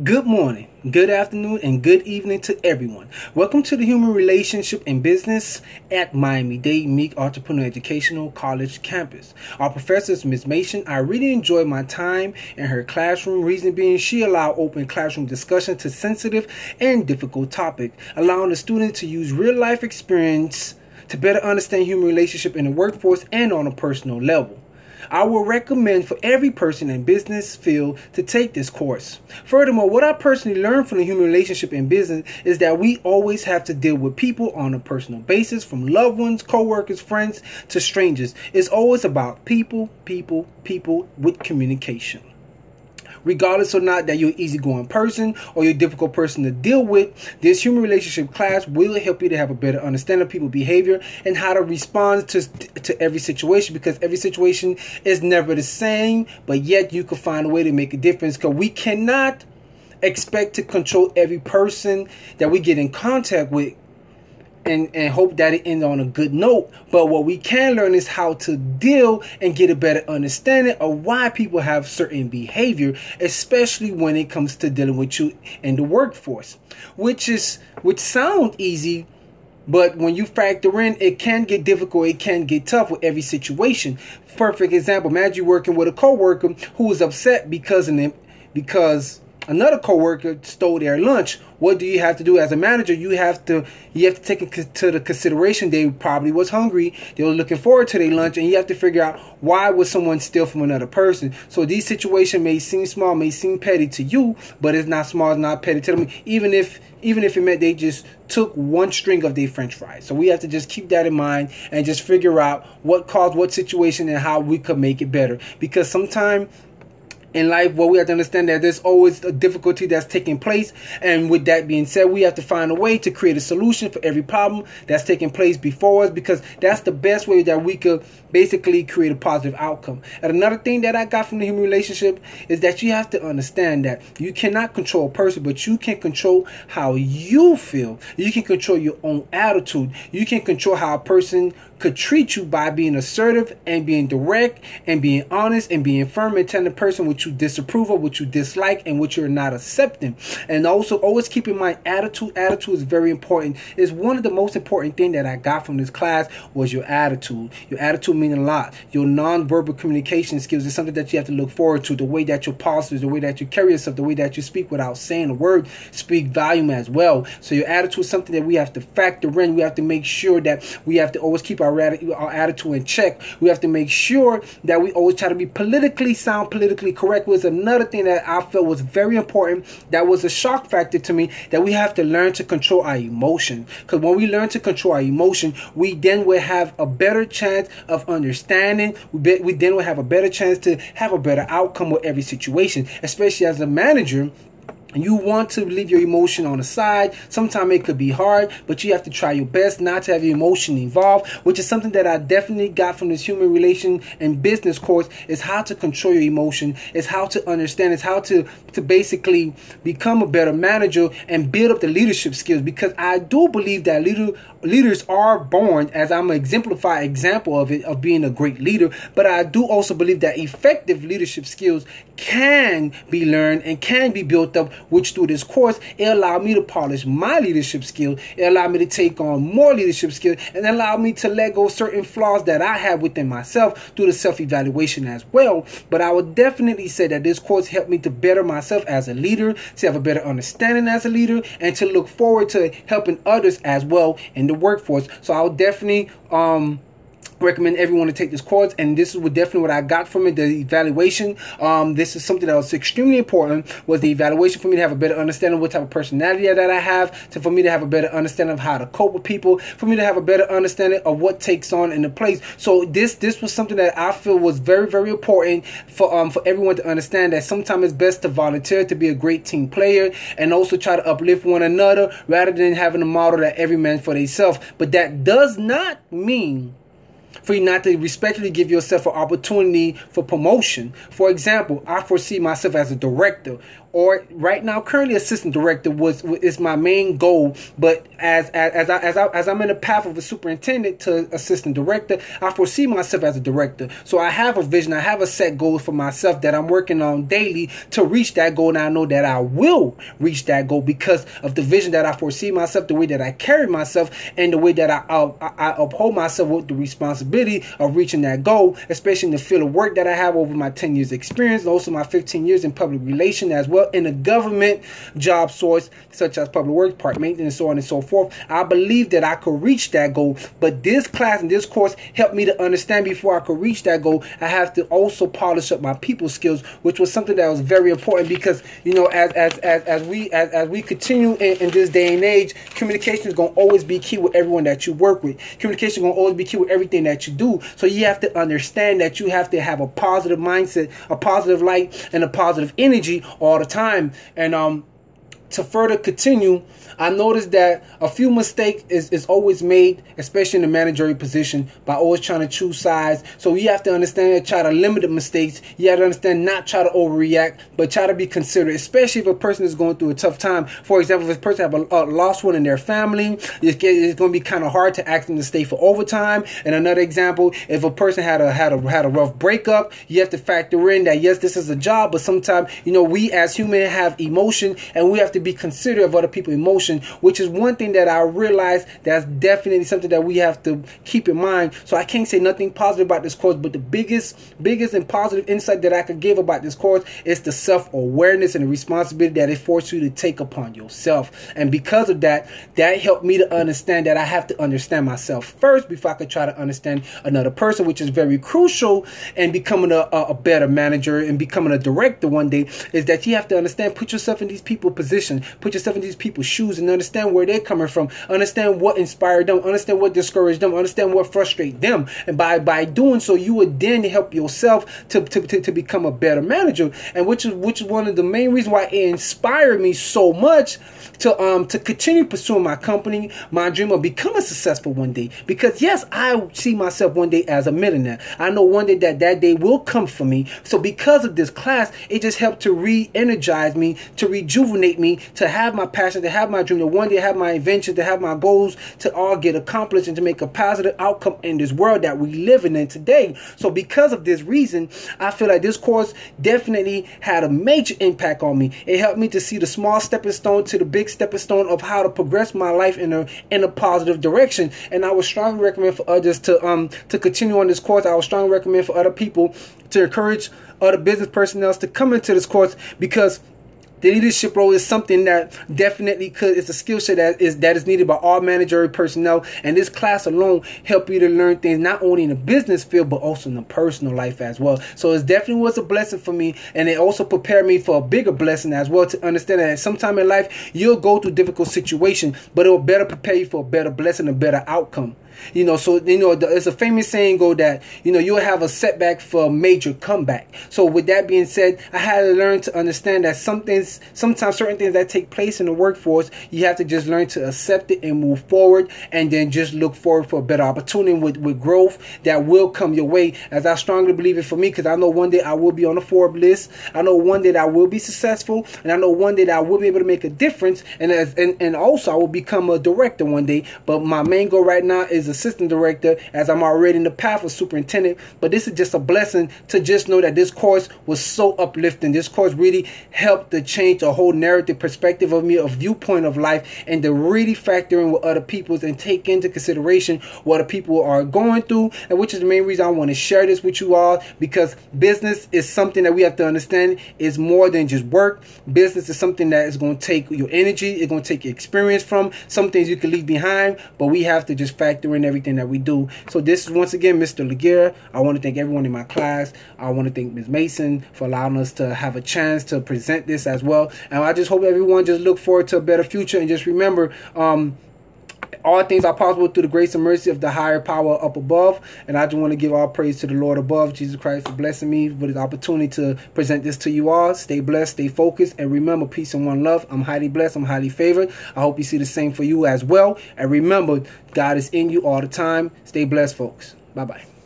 Good morning, good afternoon, and good evening to everyone. Welcome to the Human Relationship and Business at Miami-Dade Meek Entrepreneur Educational College campus. Our professor is Ms. Mason. I really enjoyed my time in her classroom. Reason being, she allowed open classroom discussion to sensitive and difficult topics, allowing the student to use real-life experience to better understand human relationship in the workforce and on a personal level. I will recommend for every person in business field to take this course. Furthermore, what I personally learned from the human relationship in business is that we always have to deal with people on a personal basis, from loved ones, co-workers, friends, to strangers. It's always about people with communication. Regardless or not that you're an easygoing person or you're a difficult person to deal with, this human relationship class will help you to have a better understanding of people's behavior and how to respond to every situation, because every situation is never the same, but yet you can find a way to make a difference, because we cannot expect to control every person that we get in contact with and hope that it ends on a good note. But what we can learn is how to deal and get a better understanding of why people have certain behavior, especially when it comes to dealing with you in the workforce, which sound easy, but when you factor in, it can get difficult, it can get tough with every situation. Perfect example, imagine you working with a coworker who is upset because another coworker stole their lunch. What do you have to do as a manager? You have to take into the consideration they probably was hungry. They were looking forward to their lunch, and you have to figure out why would someone steal from another person. So these situations may seem small, may seem petty to you, but it's not small, it's not petty to them. Even if it meant they just took one string of their French fries. So we have to just keep that in mind and just figure out what caused what situation and how we could make it better. Because sometimes in life, what we have to understand that there's always a difficulty that's taking place, and with that being said, we have to find a way to create a solution for every problem that's taking place before us, because that's the best way that we could basically create a positive outcome. And another thing that I got from the human relationship is that you have to understand that you cannot control a person, but you can control how you feel. You can control your own attitude. You can control how a person could treat you by being assertive and being direct and being honest and being firm and telling the person what you disapprove of, what you dislike, and what you're not accepting. And also always keep in mind, attitude is very important. It's one of the most important things that I got from this class was your attitude. Your attitude means a lot. Your non-verbal communication skills is something that you have to look forward to. The way that your posture, the way that you carry yourself, the way that you speak without saying a word, speak volume as well. So your attitude is something that we have to factor in. We have to make sure that we have to always keep our attitude in check. We have to make sure that we always try to be politically sound, politically correct. Was another thing that I felt was very important. That was a shock factor to me, that we have to learn to control our emotion. Because when we learn to control our emotion, we then will have a better chance of understanding. We then will have a better chance to have a better outcome with every situation, especially as a manager. You want to leave your emotion on the side. Sometimes it could be hard, but you have to try your best not to have your emotion involved, which is something that I definitely got from this human relation and business course, is how to control your emotion, is how to understand, is how to basically become a better manager and build up the leadership skills. Because I do believe that leaders are born, as I'm an exemplified example of it, of being a great leader. But I do also believe that effective leadership skills can be learned and can be built up, which through this course, it allowed me to polish my leadership skills. It allowed me to take on more leadership skills, and it allowed me to let go of certain flaws that I have within myself through the self-evaluation as well. But I would definitely say that this course helped me to better myself as a leader, to have a better understanding as a leader, and to look forward to helping others as well in the workforce. So I would definitely recommend everyone to take this course, and this is definitely what I got from it. The evaluation, this is something that was extremely important, was the evaluation for me to have a better understanding of what type of personality that I have, for me to have a better understanding of how to cope with people, for me to have a better understanding of what takes on in the place. So this was something that I feel was very, very important for everyone to understand, that sometimes it's best to volunteer to be a great team player and also try to uplift one another rather than having a model that every man for themselves. But that does not mean for you not to respectfully give yourself an opportunity for promotion. For example, I foresee myself as a director. or right now currently assistant director is my main goal. But as I'm in the path of a superintendent to assistant director, I foresee myself as a director. So I have a vision, I have a set goal for myself that I'm working on daily to reach that goal, and I know that I will reach that goal because of the vision that I foresee myself, the way that I carry myself, and the way that I uphold myself with the responsibility of reaching that goal, especially in the field of work that I have over my 10 years experience, and also my 15 years in public relations as well, in a government job source such as public works, park maintenance, so on and so forth. I believe that I could reach that goal, but this class and this course helped me to understand before I could reach that goal, I have to also polish up my people skills, which was something that was very important because, you know, as we continue in this day and age, communication is going to always be key with everyone that you work with. Communication is going to always be key with everything that you do. So you have to understand that you have to have a positive mindset, a positive light, and a positive energy all the time. And to further continue, I noticed that a few mistakes is always made, especially in the managerial position, by always trying to choose sides. So you have to understand and try to limit the mistakes. You have to understand not try to overreact, but try to be considerate, especially if a person is going through a tough time. For example, if a person have a lost one in their family, it's going to be kind of hard to ask them to stay for overtime. And another example, if a person had a rough breakup, you have to factor in that, yes, this is a job, but sometimes, you know, we as humans have emotion, and we have to be considerate of other people's emotion, which is one thing that I realized that's definitely something that we have to keep in mind. So I can't say nothing positive about this course, but the biggest and positive insight that I could give about this course is the self-awareness and the responsibility that it forces you to take upon yourself. And because of that, that helped me to understand that I have to understand myself first before I could try to understand another person, which is very crucial in becoming a better manager and becoming a director one day, is that you have to understand, put yourself in these people's position, put yourself in these people's shoes, and understand where they're coming from, understand what inspired them, understand what discouraged them, understand what frustrated them. And by doing so, you would then help yourself to become a better manager. And which is one of the main reasons why it inspired me so much to continue pursuing my company, my dream of becoming successful one day. Because yes, I see myself one day as a millionaire. I know one day that day will come for me. So because of this class, it just helped to re-energize me, to rejuvenate me, to have my passion, to have my dream, to one day have my invention, to have my goals to all get accomplished, and to make a positive outcome in this world that we living in today. So because of this reason, I feel like this course definitely had a major impact on me. It helped me to see the small stepping stone to the big stepping stone of how to progress my life in a positive direction. And I would strongly recommend for others to continue on this course. I would strongly recommend for other people to encourage other business personnel to come into this course, because the leadership role is something that definitely it's a skill set that is needed by all managerial personnel. And this class alone help you to learn things not only in the business field, but also in the personal life as well. So it definitely was a blessing for me. And it also prepared me for a bigger blessing as well, to understand that sometime in life, you'll go through difficult situations, but it will better prepare you for a better blessing, a better outcome. You know, so, you know, it's a famous saying that, you know, you'll have a setback for a major comeback. So with that being said, I had to learn to understand that sometimes certain things that take place in the workforce, you have to just learn to accept it and move forward, and then just look forward for a better opportunity with growth that will come your way. As I strongly believe it for me, because I know one day I will be on the Forbes list. I know one day that I will be successful, and I know one day that I will be able to make a difference, and also I will become a director one day. But my main goal right now is assistant director, as I'm already in the path of superintendent. But this is just a blessing to just know that this course was so uplifting. This course really helped to change a whole narrative perspective of me, a viewpoint of life, and to really factor in with other people's and take into consideration what other people are going through. And which is the main reason I want to share this with you all, because business is something that we have to understand is more than just work. Business is something that is going to take your energy, it's going to take your experience from. Some things you can leave behind, but we have to just factor in everything that we do. So this is once again Mr. Laguerre. I want to thank everyone in my class. I want to thank Ms. Mason for allowing us to have a chance to present this as well. And I just hope everyone just look forward to a better future, and just remember, all things are possible through the grace and mercy of the higher power up above. And I just want to give all praise to the Lord above, Jesus Christ, for blessing me with the opportunity to present this to you all. Stay blessed, stay focused, and remember, peace and one love. I'm highly blessed, I'm highly favored. I hope you see the same for you as well. And remember, God is in you all the time. Stay blessed, folks. Bye-bye.